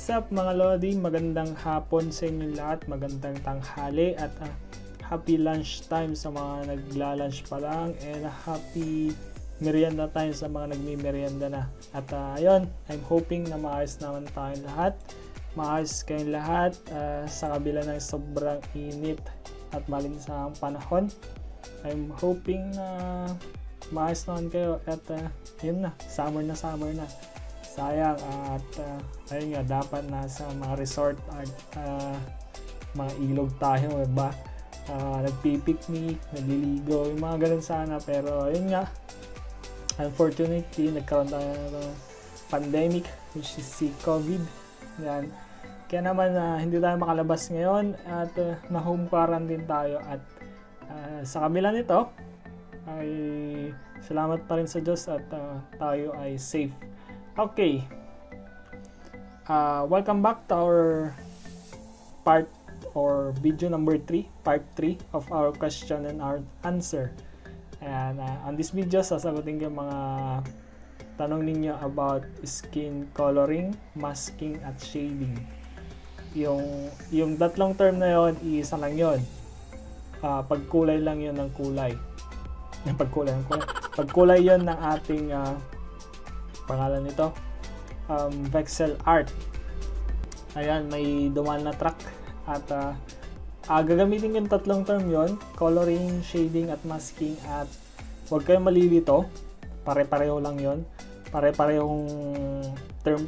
What's up mga Lodi? Magandang hapon sa inyo lahat, magandang tanghali at happy lunch time sa mga nagla-lunch pa lang, and happy merienda time sa mga nagmi-merienda na. At ayun, I'm hoping na maayos naman tayong lahat. Maayos kayong lahat sa kabila ng sobrang init at malinsang panahon. I'm hoping na maayos naman kayo at yun na, summer na. Sayang at ayun nga, dapat nasa mga resort at mga ilog tayo, diba? Nagpipiknik, nagliligo, yung mga ganun sana, pero ayun nga, unfortunately nagkaroon tayo ng pandemic, which is si COVID. Yan. Kaya naman hindi tayo makalabas ngayon at na-home quarantine tayo, at sa kabila nito ay salamat pa rin sa Diyos at tayo ay safe. Okay, welcome back to our part or video number 3, part 3 of our question and our answer. And on this video, sasagutin ko yung mga tanong ninyo about skin coloring, masking, at shading. Yung tatlong term na yon, isa lang yon. Pagkulay lang yon ng kulay. Pagkulay yon ng ating pangalan nito, Vexel Art. Ayan, may dumaan na truck at gagamitin ko yung tatlong term yon, coloring, shading, at masking, at huwag kayong malilito, pare-pareho lang yon, pare-parehong term,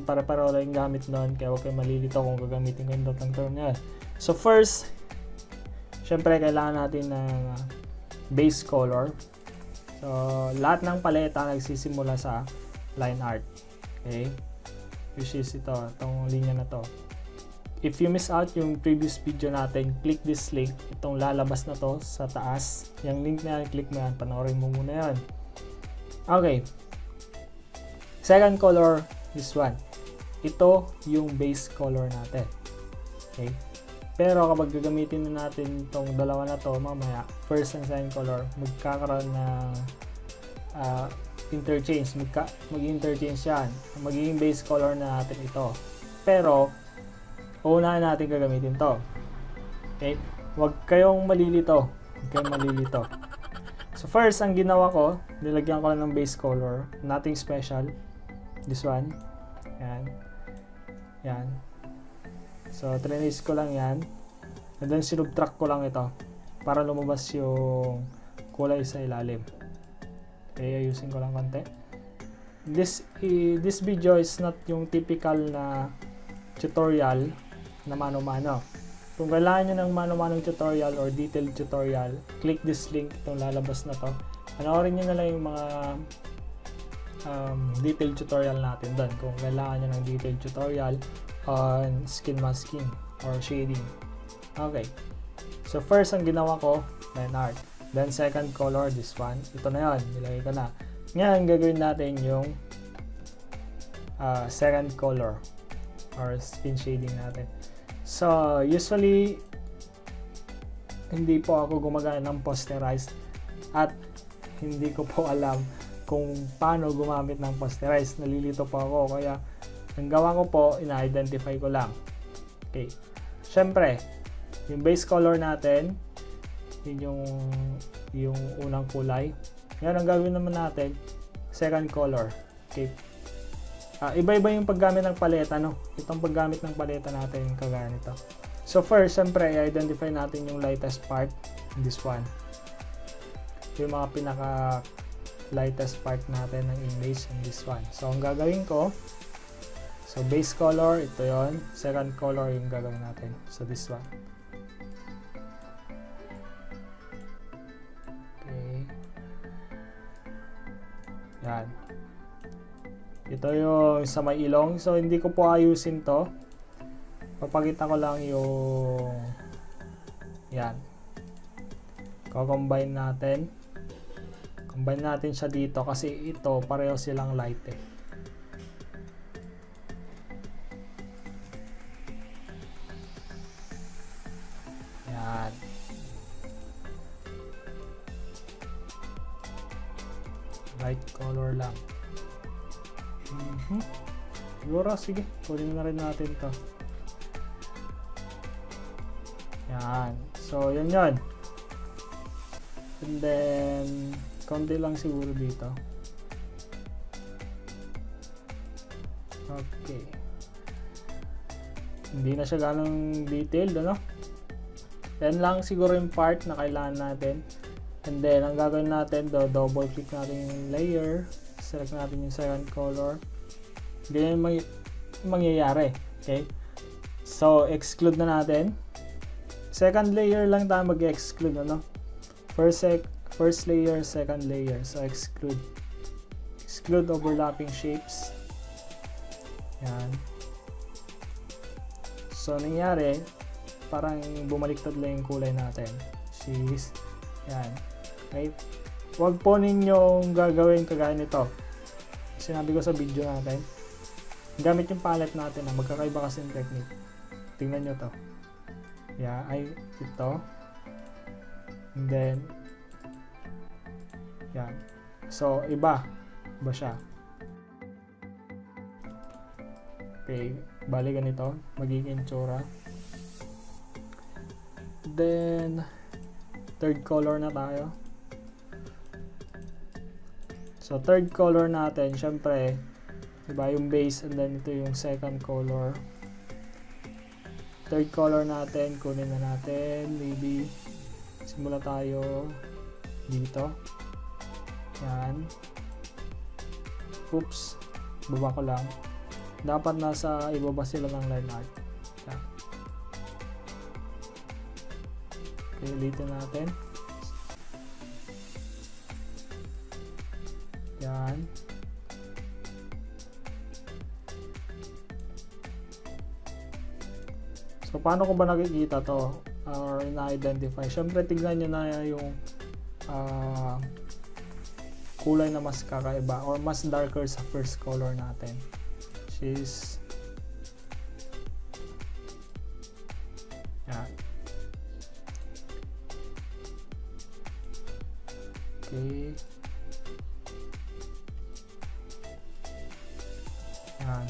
pare-pareho lang yung gamit doon, kaya huwag kayong malilito kung gagamitin ko yung tatlong term yan. So first, syempre kailangan natin ng base color. So lahat ng paleta nagsisimula sa line art, okay, which is itong linya na to. If you miss out yung previous video natin, click this link, itong lalabas na to sa taas, yung link na yan, click mo yan, panoorin mo muna yan. Okay, second color, this one, ito yung base color natin, okay. Pero kapag gagamitin na natin itong dalawa na to mamaya, first and second color, magkakaroon ng interchange, mag-interchange yan, magiging base color na natin ito, pero unahin natin gagamitin to, okay. Huwag kayong malilito, So first, ang ginawa ko, nilagyan ko lang ng base color, nothing special, this one, yan. So trace ko lang yan, and then sinubtract ko lang ito para lumabas yung kulay sa ilalim. Okay, ayusin ko lang konti. This video is not yung typical na tutorial na mano-mano. Kung kailangan nyo ng mano-manong tutorial or detailed tutorial, click this link, itong lalabas na to. Panoorin nyo na lang yung mga detailed tutorial natin doon kung kailangan nyo ng detailed tutorial on skin masking or shading. Okay, so first ang ginawa ko, line art. Then second color, this one. Ito na yun, nilagay ko na. Ngayon, gagawin natin yung second color or skin shading natin. So, usually, hindi po ako gumagana ng posterized at hindi ko po alam kung paano gumamit ng posterized. Nalilito po ako, kaya ang gawa ko po, ina-identify ko lang. Okay. Siyempre, yung base color natin, yun yung unang kulay. Ngayon, ang gagawin naman natin, second color. Okay. Iba-iba yung paggamit ng paleta, no? Itong paggamit ng paleta natin, yung kagaya nito. So first, siyempre, i-identify natin yung lightest part, this one. Yung mga pinaka lightest part natin ng image, and this one. So ang gagawin ko, so base color, ito yon. Second color yung gagawin natin. So this one. Yan. Ito yung sa may ilong. So, hindi ko po ayusin to. Papakita ko lang yung yan. Combine natin. Combine natin siya dito kasi ito, pareho silang light eh. Yan. Light color lang. Siguro, sige, kunin na rin natin to. Yan. So, yun yun. And then, konti lang siguro dito. Okay. Hindi na siya ganong detailed, ano? Yan lang siguro yung part na kailangan natin. And then, ang gagawin natin, double click natin yung layer. Select natin yung second color. Ganyan mangyayari. Okay? So, exclude na natin. Second layer lang tayo mag-exclude, ano? First layer, second layer. So, exclude. Exclude overlapping shapes. Yan. So, nangyari, parang bumaliktad lang yung kulay natin. She's, yan. Right? Huwag po ninyong gagawin kagaya nito. Sinabi ko sa video natin, gamit yung palette natin na magkakaiba kasi yung technique. Tingnan nyo to. Yeah, ito. And then, yan. So, iba siya. Okay, bali ganito, magiging tsura. Then, third color na tayo. So, third color natin, syempre, diba, yung base, and then ito yung second color. Third color natin, kunin na natin, maybe, simula tayo dito. Yan. Oops, baba ko lang. Dapat nasa ibaba sila ng line art. Yan. Okay, ulitin natin. Yan. So, paano ko ba nakikita to? Or na-identify? Siyempre, tignan nyo na yung kulay na mas kakaiba or mas darker sa first color natin. Which is yan. Okay. Yan.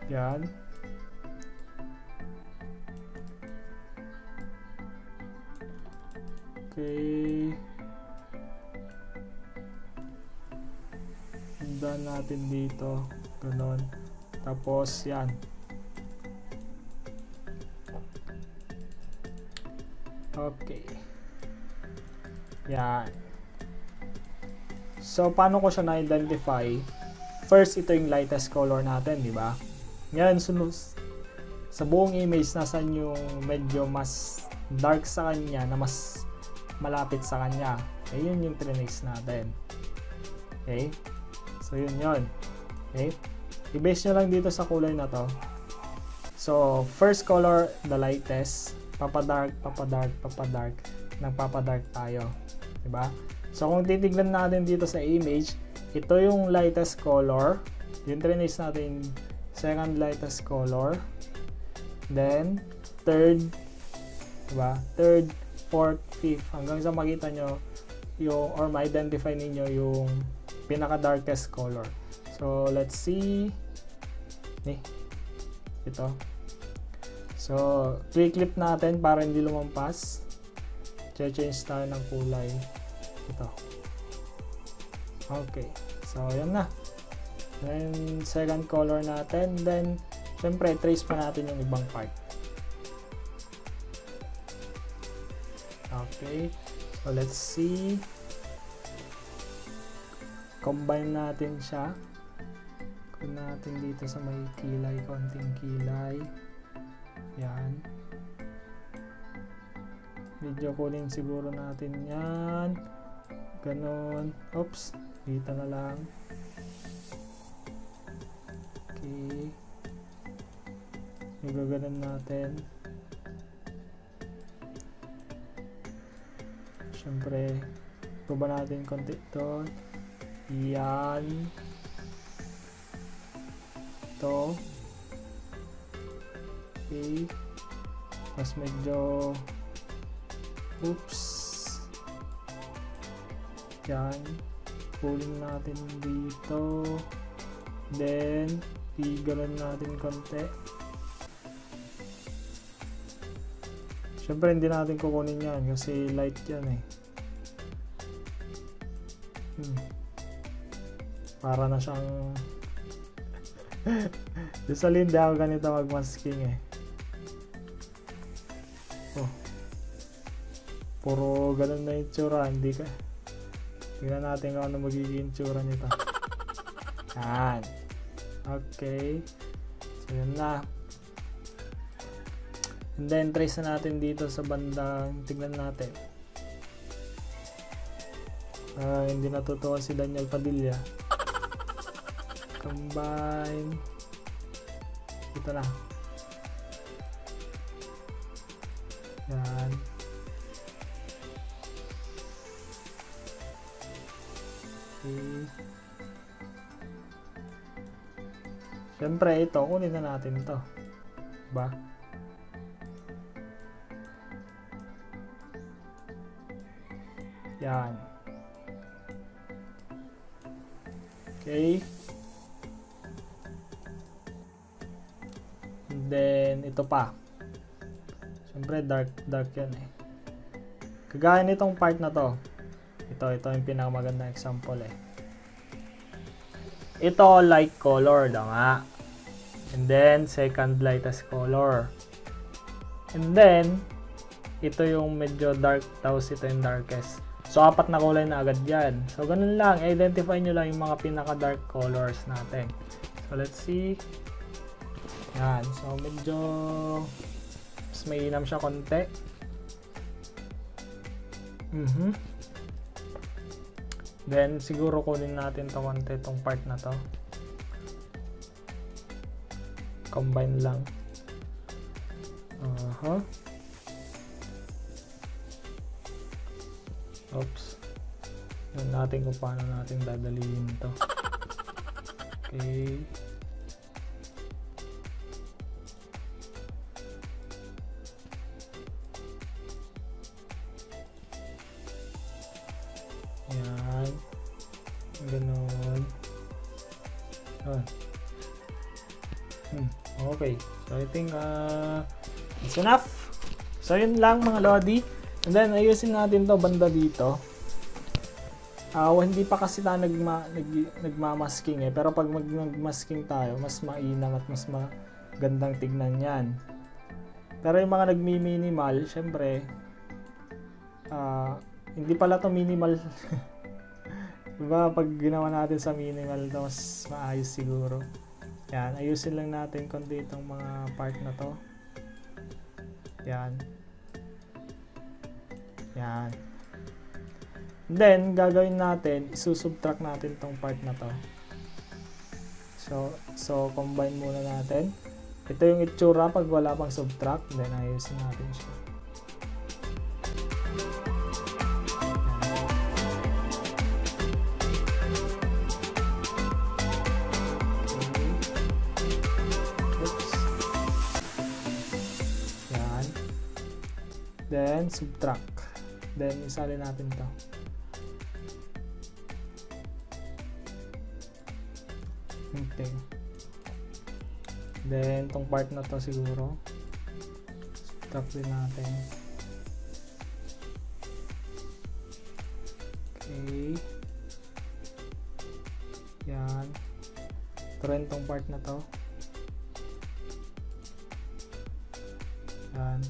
Yan. Okay. Sundan natin dito. Ganon. Tapos yan. Okay. Yan. So, paano ko siya na-identify? First, ito yung lightest color natin, di ba? Ngayon, sa buong image, nasan yung medyo mas dark sa kanya, na mas malapit sa kanya. Okay, yun yung trinix natin. Okay? So, yun. Okay? I-base nyo lang dito sa kulay na to. So, first color, the lightest. Papadark, nagpapadark tayo. Diba? So, kung titignan natin dito sa image, ito yung lightest color. Yung trinix natin, second lightest color. Then, third, diba? Third, fourth, fifth, hanggang sa makita nyo yung, or ma-identify ninyo yung pinaka-darkest color. So, let's see. Ito. So, clip natin para hindi lumampas. Change tayo ng kulay. Ito. Okay. So, yan na. Then, second color natin. Then, syempre, trace pa natin yung ibang part. Okay. So, let's see. Combine natin siya. Kunin natin dito sa may kilay, konting kilay. Yan. Medyo kunin siguro natin yan. Ganon. Oops. Dito na lang. Okay. Gaganon natin. Siyempre, Baba natin konti ito. Yan. Ito. Okay. Mas medyo oops. Yan. Pulling natin dito. Then, igalan natin konti. Siyempre, hindi natin kukunin yan kasi light yan eh. Para na siyang usually hindi ako ganito mag-masking eh. Oh. Puro ganun na yung tsura, hindi ka. Tingnan natin kung ano magiging tsura nito. Yan. Okay. So yun na. And then trace na natin dito sa bandang, tignan natin. Hindi natutuwa si Daniel Padilla. Combine. Ito na. Yan. Okay. Siyempre ito, kunin na natin ito. Diba? Yan. Okay. And then, ito pa. Siyempre, dark yan eh. Kagaya nitong part na to. Ito yung pinakamagandang example eh. Ito, light color daw nga. And then, second lightest color. And then, ito yung medyo dark, tapos ito yung darkest. So, 4 na kulay na agad yan. So, ganun lang. Identify nyo lang yung mga pinaka-dark colors natin. So, let's see. Yan. So, medyo mas mainam siya konti. Then, siguro kunin natin to konti, itong part na to. Combine lang. Oops. Yan natin kung paano natin dadalihin to. Okay. Yan. Ganon. Okay. So, I think it's enough. So, yun lang mga Lodi. And then, ayusin natin to banda dito. Hindi pa kasi tayo nagmamasking eh. Pero pag magmasking tayo, mas mainam at mas magandang tignan yan. Pero yung mga nagmi-minimal, syempre, hindi pala to minimal. Diba, pag ginawa natin sa minimal, to mas maayos siguro. Yan, ayusin lang natin konti itong mga part na to. Yan. Yan. Then, gagawin natin, isusubtract natin tong part na to. So combine muna natin. Ito yung itsura pag wala pang subtract. Then, ayusin natin siya. Yan. Then, subtract. Then, isalin natin to. Okay. Then, tong part na to siguro. Subtract din natin. Okay. Yan. Ito rin tong part na to. Yan.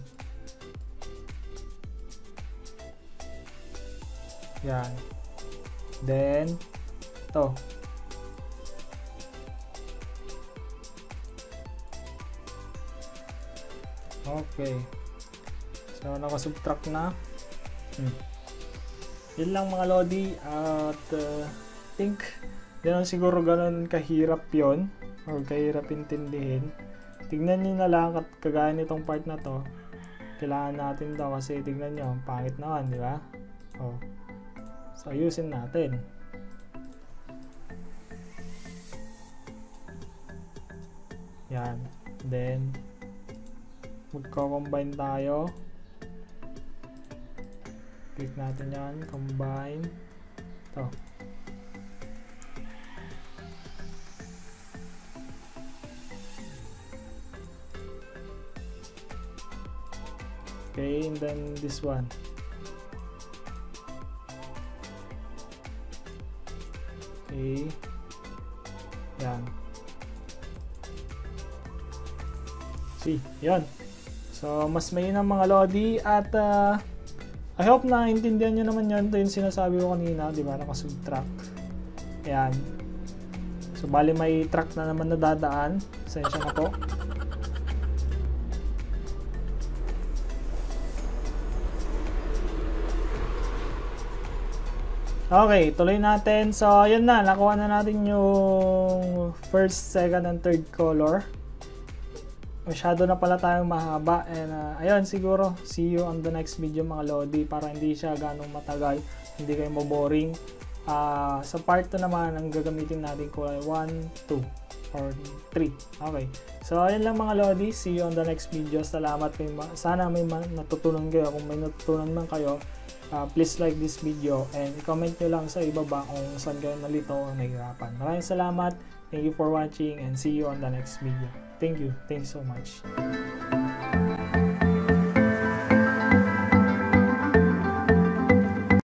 Yan. Then, to. Okay. So, nakasubtract na. Yun lang mga Lodi. At, think, yun siguro ganun kahirap yon or kahirap intindihin. Tignan nyo na lang at kagaya nitong part na to. Kailangan natin daw kasi tignan nyo, pangit naman, di ba? Oh. So, ayusin natin. Yan. Then, magko-combine tayo. Click natin yan. Combine. Ito. Okay, and then this one. Okay. Yan. See, yan. So, mas may ng mga Lodi at I hope na intindihan nyo naman yan. Ito yung sinasabi ko kanina, di ba? Nakasubtract. Ayan. So, bali may track na naman na dadaan. Sensya na po. Okay, tuloy natin. So, ayan na. Nakuha na natin yung first, second, and third color. Masyado na pala tayong mahaba. And ayun, siguro, see you on the next video mga Lodi. Para hindi siya ganong matagal. Hindi kayo maboring. Sa part 2 naman, ang gagamitin natin kulay 1, 2, or 3. Okay. So, ayun lang mga Lodi. See you on the next video. Salamat. Sana may natutunan kayo. Kung may natutunan man kayo, please like this video and comment nyo lang sa ibaba kung saan kayo nalito o nahihirapan. Maraming salamat. Thank you for watching and see you on the next video. Thank you. Thank you so much.